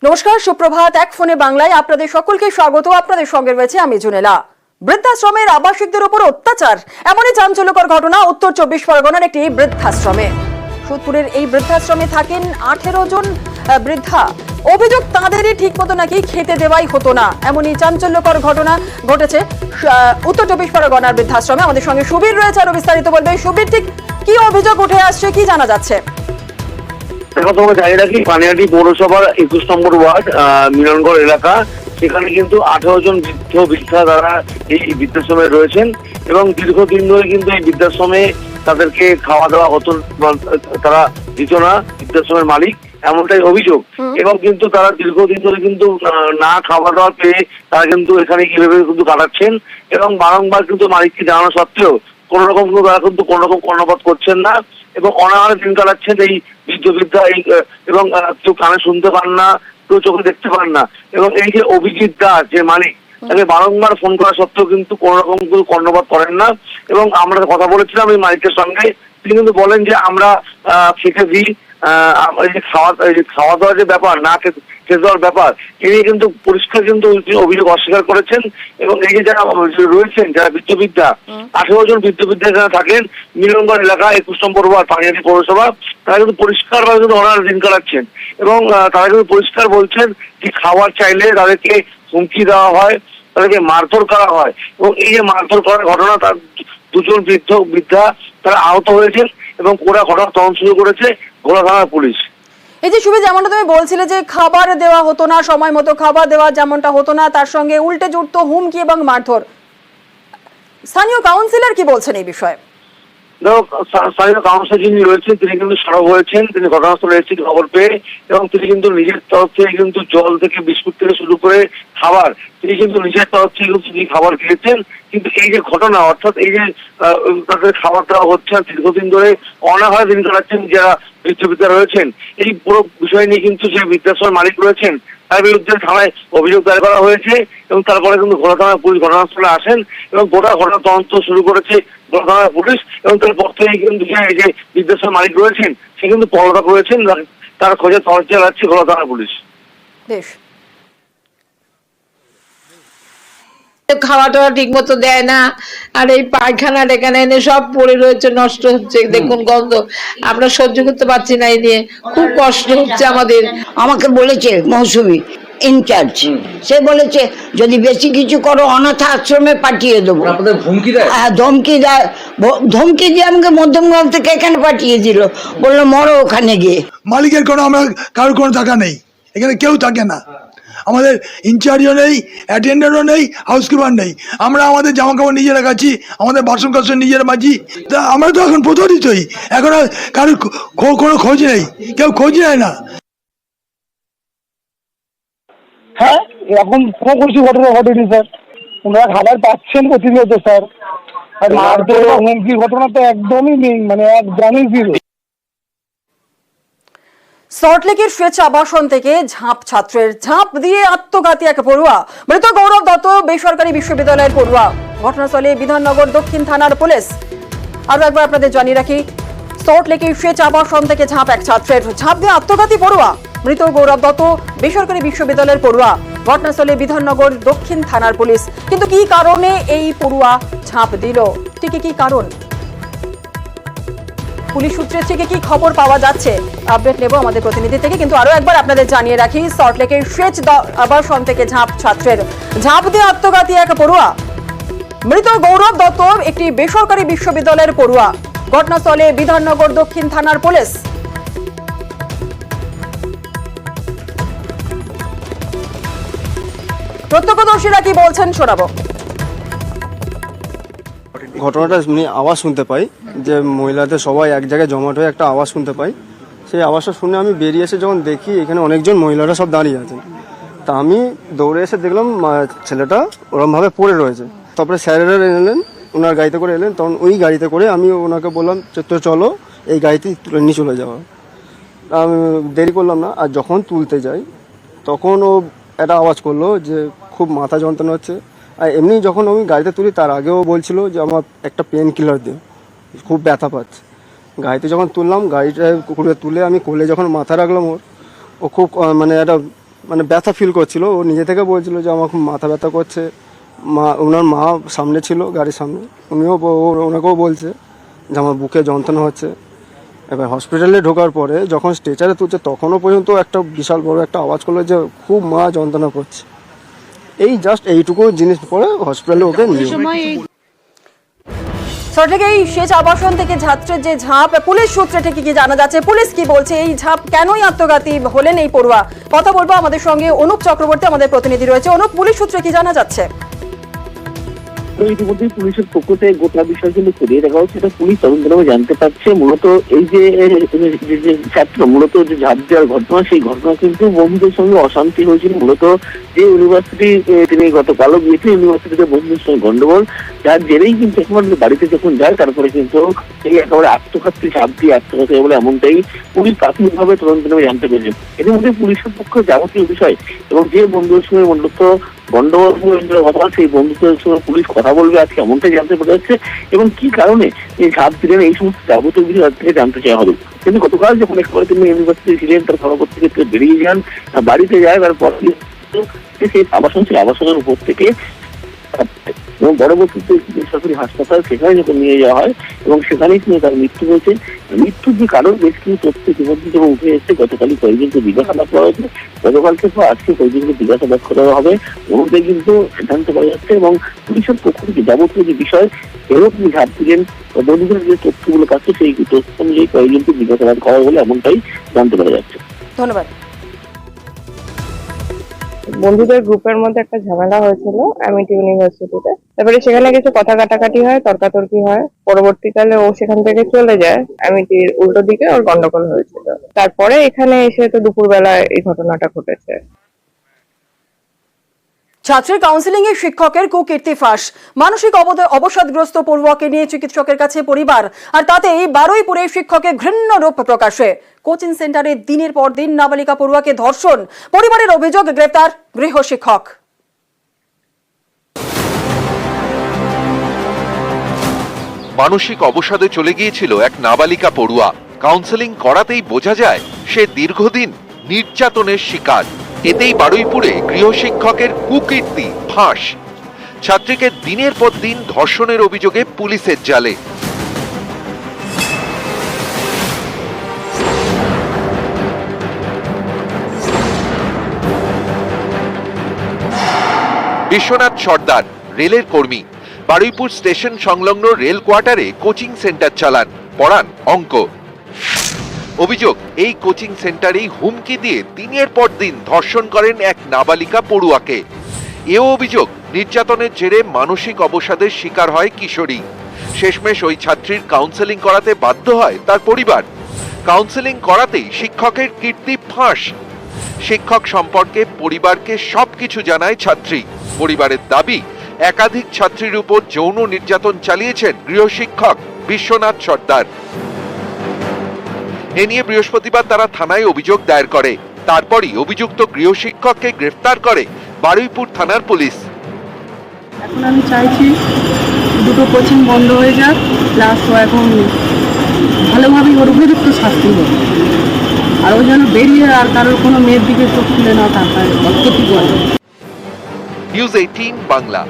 নমস্কার, সুপ্রভাত। এক ফোনে বাংলায় আপনাদের সকলকে স্বাগত। আপনাদের সঙ্গে রয়েছে আমি জুনেলা। বৃদ্ধাশ্রমের আবাসিকদের উপর অত্যাচার, এমনই চাঞ্চল্যকর ঘটনা উত্তর 24 পরগনার একটি বৃদ্ধাশ্রমে। সোদপুরের এই বৃদ্ধাশ্রমে থাকেন 18 জন বৃদ্ধা। অভিযোগ, তাঁদেরই ঠিক মতো নাকি খেতে দেওয়াই হতো না। এমনই চাঞ্চল্যকর ঘটনা ঘটেছে উত্তর 24 পরগনার বৃদ্ধাশ্রমে। আমাদের সঙ্গে সুবীর রয়েছে, আরো বিস্তারিত বলবে। সুবীর, ঠিক কি অভিযোগ উঠে আসছে, কি জানা যাচ্ছে? তোমাকে জানিয়ে রাখি, পানিহাটি পৌরসভার 21 নম্বর ওয়ার্ড মিলনগড় এলাকা, সেখানে কিন্তু 18 জন বৃদ্ধা তারা এই বৃদ্ধাশ্রমে রয়েছেন এবং দীর্ঘদিন ধরে কিন্তু এই বৃদ্ধাশ্রমে তাদেরকে খাওয়া দাওয়া হতো, তারা দিত না বৃদ্ধাশ্রমের মালিক, এমনটাই অভিযোগ। এবং কিন্তু তারা দীর্ঘদিন ধরে কিন্তু না খাওয়া দাওয়া পেয়ে তারা কিন্তু এখানে কিভাবে কিন্তু কাটাচ্ছেন এবং বারংবার কিন্তু মালিককে জানানো সত্ত্বেও কোন রকম তারা কিন্তু কোন রকম কর্ণপাত করছেন না এবং অনাহারে দিন কাটাচ্ছেন এই বৃদ্ধা এই এবং কেউ কানে শুনতে পান না, কেউ চোখে দেখতে পান না। এবং এই যে অভিজিৎ দাস যে মালিক, তাকে বারংবার ফোন করা সত্ত্বেও কিন্তু কোন রকম কর্ণপাত করেন না। এবং আমরা কথা বলেছিলাম এই মালিকের সঙ্গে, তিনি কিন্তু বলেন যে আমরা খেতে দিই, খাওয়া দাওয়ার যে ব্যাপার, না খেতে দেওয়ার ব্যাপার, তিনি কিন্তু পরিষ্কার কিন্তু অভিযোগ অস্বীকার করেছেন। এবং এই যে যারা রয়েছেন, যারা বৃদ্ধা 18 জন বৃদ্ধা যারা থাকেন মিলনগড় এলাকা 21 নম্বর ওয়ার্ড পানিহাটি পৌরসভা, তারা কিন্তু পরিষ্কারভাবে কিন্তু অনার দিন কাটাচ্ছেন এবং তারা কিন্তু পরিষ্কার বলছেন যে খাবার চাইলে তাদেরকে হুমকি দেওয়া হয়, তাদেরকে মারধর করা হয়। এবং এই যে মারধর করার ঘটনা, তার 2 জন বৃদ্ধা তারা আহত হয়েছেন এবং পুরো ঘটনা তদন্ত শুরু করেছে ঘোড়া থানার পুলিশ। এই যে সুবীর, যেমনটা তুমি বলছিলে যে খাবার দেওয়া হতো না, সময় মতো খাবার দেওয়া যেমনটা হতো না, তার সঙ্গে উল্টে জুড়তো হুমকি এবং মারধর। স্থানীয় কাউন্সিলর কি বলছেন এই বিষয়ে? স্থানীয় কাউন্সিলর যিনি রয়েছেন তিনি কিন্তু সরব হয়েছেন, তিনি ঘটনাস্থলে এসেছেন খবর পেয়ে এবং তিনি কিন্তু নিজের তরফ থেকে কিন্তু জল থেকে বিস্কুট থেকে শুরু করে খাবার, তিনি কিন্তু নিজের তরফ থেকে তিনি খাবার খেয়েছেন। কিন্তু এই যে ঘটনা, অর্থাৎ এই যে তাদের খাবার দেওয়া হচ্ছে না, দীর্ঘদিন ধরে অনাহারে দিন কাটাচ্ছেন যারা বৃদ্ধা রয়েছেন, এই পুরো বিষয় নিয়ে কিন্তু যে বৃদ্ধাশ্রমের মালিক রয়েছেন তার বিরুদ্ধে থানায় অভিযোগ দায়ের করা হয়েছে এবং তারপরে কিন্তু ঘোড়া থানার পুলিশ ঘটনাস্থলে আসেন এবং গোটা ঘটনা তদন্ত শুরু করেছে ঘোড়া থানার পুলিশ। এবং তারপর থেকে কিন্তু এই যে বৃদ্ধাশ্রমের মালিক রয়েছেন সে কিন্তু পলাতক রয়েছেন, তার খোঁজে তদন্ত চালাচ্ছে ঘোড়া থানার পুলিশ। বেশ, খাওয়া টাওয়া ঠিক মতো দেয় না, আর এই পায়খানার এখানে এনে সব পড়ে রয়েছে, নষ্ট হচ্ছে, দেখুন গন্ধ, আমরা সহ্য করতে পারছি না, এই নিয়ে খুব কষ্ট হচ্ছে আমাদের। আমাকে বলেছে মৌসুমী ইনচার্জ, সে বলেছে যদি বেশি কিছু করো অনাথ আশ্রমে পাঠিয়ে দেবো। হ্যাঁ, ধমকি দিয়ে আমাকে মধ্যমগ্রাম থেকে এখানে পাঠিয়ে দিল, বললো মরো ওখানে গিয়ে। মালিকের কোনো, আমরা কারোর কোনো টাকা নেই, এখানে কেউ থাকে না, আমাদের ইনচার্জও নেই, অ্যাটেন্ডারও নেই, হাউসকিপার নেই। আমরা আমাদের জামা কাপড় নিজেরা কাছি, আমাদের বাসন কাসন নিজেরা মাজি। তা আমরা তো এখন প্রতারিতই, এখন আর কারোর কোনো খোঁজ নেই, কেউ খোঁজ নেয় না। হ্যাঁ, এরকম কোনো কিছু ঘটনা ঘটেনি স্যার, ওনারা খাবার পাচ্ছেন প্রতিনিয়ত স্যার। আর মারধর বা হুমকির ঘটনা তো একদমই নেই, মানে একদমই জিরো। সল্টলেকের স্বেচ্ছা আবাসন থেকে ছাত্রের ঝাঁপ দিয়ে আত্মঘাতী এক পড়ুয়া। মৃত গৌরব দত্ত বেসরকারি বিশ্ববিদ্যালয়ের পড়ুয়া। ঘটনাস্থলে বিধাননগর দক্ষিণ থানার পুলিশ। আরো একবার আপনাদের জানিয়ে রাখি, সল্টলেকের স্বেচ্ছা আবাসন থেকে এক ছাত্রের ঝাঁপ দিয়ে আত্মঘাতী পড়ুয়া। মৃত গৌরব দত্ত বেসরকারি বিশ্ববিদ্যালয়ের পড়ুয়া। ঘটনাস্থলে বিধাননগর দক্ষিণ থানার পুলিশ। কিন্তু কি কারণে এই পড়ুয়া ঝাঁপ দিল, ঠিক কি কারণ, পুলিশ সূত্রে থেকে কি খবর পাওয়া যাচ্ছে, আপডেট নেব আমাদের প্রতিনিধি থেকে। কিন্তু আরো একবার আপনাদের জানিয়ে রাখি, সল্টলেকের স্বেচ্ছ আবাসন থেকে ছাত্রের ঝাঁপ দিয়ে আত্মঘাতী এক পড়ুয়া। মৃত গৌরব দত্ত একটি বেসরকারি বিশ্ববিদ্যালয়ের পড়ুয়া। ঘটনাস্থলে বিধাননগর দক্ষিণ থানার পুলিশ। প্রত্যক্ষদর্শীরা কি বলছেন শোনাবো। ঘটনাটা আওয়াজ শুনতে পাই যে মহিলাদের সবাই এক জায়গায় জমাট হয়ে একটা আওয়াজ শুনতে পাই। সেই আওয়াজটা শুনে আমি বেরিয়ে এসে যখন দেখি এখানে অনেকজন মহিলারা সব দাঁড়িয়ে আছেন, তা আমি দৌড়ে এসে দেখলাম ছেলেটা ওরমভাবে পড়ে রয়েছে। তারপরে স্যারেরা এলেন, ওনার গাড়িতে করে এলেন, তখন ওই গাড়িতে করে আমি ওনাকে বললাম তো চলো এই গাড়িতেই তুলে নিয়ে চলে যাওয়া। আমি দেরি করলাম না, আর যখন তুলতে যাই তখন ও একটা আওয়াজ করলো যে খুব মাথা যন্ত্রণা হচ্ছে। আর এমনি যখন আমি গাড়িতে তুলি তার আগেও বলছিল যে আমার একটা পেন কিলার দিও, খুব ব্যথা পাচ্ছে। গাড়িতে যখন তুললাম, গাড়িটা তুলে আমি কোলে যখন মাথা রাখলাম ও খুব মানে একটা মানে ব্যথা ফিল করছিল। ও নিজে থেকে বলছিল যে আমার খুব মাথা ব্যথা করছে। ওনার মা সামনে ছিল, গাড়ির সামনে, ওনাকেও বলছে যে আমার বুকে যন্ত্রণা হচ্ছে। এবার হসপিটালে ঢোকার পরে যখন স্ট্রেচারে তুলছে তখনও পর্যন্ত একটা বিশাল বড় একটা আওয়াজ করলো যে খুব মা যন্ত্রণা করছে। এই জাস্ট এইটুকু জিনিস পরে হসপিটালে ওকে নিয়ে। সঠিক এই শেষ আবাসন থেকে ছাত্রের যে ঝাঁপ, পুলিশ সূত্রে ঠিক কি জানা যাচ্ছে, পুলিশ কি বলছে, এই ঝাঁপ কেনই আত্মঘাতী হলেন এই পড়ুয়া, কথা বলবো। আমাদের সঙ্গে অনুপ চক্রবর্তী আমাদের প্রতিনিধি রয়েছে। অনুপ, পুলিশ সূত্রে কি জানা যাচ্ছে? ইতিমধ্যে পুলিশের পক্ষ থেকে গোটা বিষয় কিন্তু খতিয়ে দেখা হচ্ছে। এটা পুলিশ তদন্তভাবে জানতে পারছে মূলত এই যে ছাত্র মূলত যে ঝাঁপ দেওয়ার ঘটনা, সেই ঘটনা কিন্তু বন্ধুদের সঙ্গে অশান্তি হয়েছিল। মূলত যে ইউনিভার্সিটি তিনি গতকালও গিয়েছে, ইউনিভার্সিটিতে বন্ধুদের সঙ্গে গন্ডগোল, যার জেরেই কিন্তু একেবারে বাড়িতে যখন যায় তারপরে কিন্তু এই একেবারে আত্মঘাতী ঝাঁপ দিয়ে আত্মঘাতী বলে এমনটাই পুলিশ প্রাথমিকভাবে তদন্তভাবে জানতে পেরেছে। এর মধ্যে পুলিশের পক্ষে যাবতীয় বিষয় এবং যে বন্ধুদের সঙ্গে মূলত গন্ডগোল কথা, সেই বন্ধুদের সঙ্গে পুলিশ কথা বলবে আজকে এমনটাই জানতে পারা যাচ্ছে। এবং কি কারণে এই ঝাঁপ দিলেন এই সমস্ত যাবতীয় বিষয় থেকে জানতে চাওয়া হবে। কিন্তু গতকাল যখন একেবারে তিনি ইউনিভার্সিটি ছিলেন, তার পরবর্তী ক্ষেত্রে বেরিয়ে যান, বাড়িতে যায়, তারপর সেই আবাসন, সেই আবাসনের উপর থেকে এবং পরবর্তীতে বেসরকারি হাসপাতাল সেখানে যখন নিয়ে যাওয়া হয় এবং সেখানেই কিন্তু তার মৃত্যু হয়েছে। মৃত্যুর যে কারণ বেশ কিছু তথ্য ইতিমধ্যে যখন উঠে এসেছে। গতকালই কয়েকজনকে জিজ্ঞাসাবাদ করা হয়েছে, গতকালকে তো আজকে কয়েকজনকে জিজ্ঞাসাবাদ করা হবে, ওনাদের কিন্তু সিদ্ধান্ত করা যাচ্ছে। এবং পুলিশের পক্ষ থেকে যাবতীয় যে বিষয় এরও তিনি ঝাঁপ দিলেন, বন্ধুদের যে তথ্যগুলো পাচ্ছে সেই তথ্য অনুযায়ী কয়েকজনকে জিজ্ঞাসাবাদ করা বলে এমনটাই জানতে পারা যাচ্ছে। ধন্যবাদ। বন্ধুদের গ্রুপের মধ্যে একটা ঝামেলা হয়েছিল অ্যামিটি ইউনিভার্সিটিতে। তারপরে সেখানে কিছু কথা কাটাকাটি হয়, তর্কাতর্কি হয়। পরবর্তীকালে ও সেখান থেকে চলে যায়, অ্যামিটির উল্টো দিকে ওর গন্ডগোল হয়েছিল। তারপরে এখানে এসে তো দুপুরবেলায় এই ঘটনাটা ঘটেছে। ছাত্রের কাউন্সিলিং এ শিক্ষকের কুকীর্তি ফাঁস, মানসিক অবসাদগ্রস্ত পড়ুয়াকে নিয়ে চিকিৎসকের কাছে পরিবার, আর তাতেই বারুইপুরে শিক্ষকের ঘৃণ্য রূপ প্রকাশে। কোচিং সেন্টারে দিনের পর দিন নাবালিকা পড়ুয়াকে ধর্ষণ, পরিবারের অভিযোগ, গ্রেফতার গৃহশিক্ষক। মানসিক অবসাদে চলে গিয়েছিল এক নাবালিকা পড়ুয়া। কাউন্সেলিং করাতেই বোঝা যায় সে দীর্ঘদিন নির্যাতনের শিকার। এতেই বারুইপুরে গৃহশিক্ষকের কুকীর্তি ফাঁস। ছাত্রীকে দিনের পর দিন ধর্ষণের অভিযোগে পুলিশের জালে। বিশ্বনাথ সর্দার রেলের কর্মী, বারুইপুর স্টেশন সংলগ্ন রেল কোয়ার্টারে কোচিং সেন্টার চালান, পড়ান অঙ্ক। অভিযোগ, এই কোচিং সেন্টারেই হুমকি দিয়ে দিনের পর দিন ধর্ষণ করেন এক নাবালিকা পড়ুয়াকে। এও অভিযোগ, নির্যাতনের জেরে মানসিক অবসাদের শিকার হয় কিশোরী। শেষমেশ ওই ছাত্রীর কাউন্সেলিং করাতে বাধ্য হয় তার পরিবার। কাউন্সেলিং করাতেই শিক্ষকের কীর্তি ফাঁস। শিক্ষক সম্পর্কে পরিবারকে সবকিছু জানায় ছাত্রী। পরিবারের দাবি, একাধিক ছাত্রীর উপর যৌন নির্যাতন চালিয়েছেন গৃহশিক্ষক বিশ্বনাথ সর্দার। এ নিয়ে বৃহস্পতিবার তারা থানায় অভিযোগ দায়ের করে। তারপরই অভিযুক্ত গৃহশিক্ষককে গ্রেফতার করে বারুইপুর থানার পুলিশ। এখন আমি চাইছি দুটো কোচিং বন্ধ হয়ে যাক, প্লাস ও এখন ভালোভাবেই ওর উপযুক্ত শাস্তি হবে, আর ও যেন বেরিয়ে আর কারোর কোনো মেয়ের দিকে চোখ খুলে না তাকায়, ক্ষতি করে। নিউজ 18 বাংলা।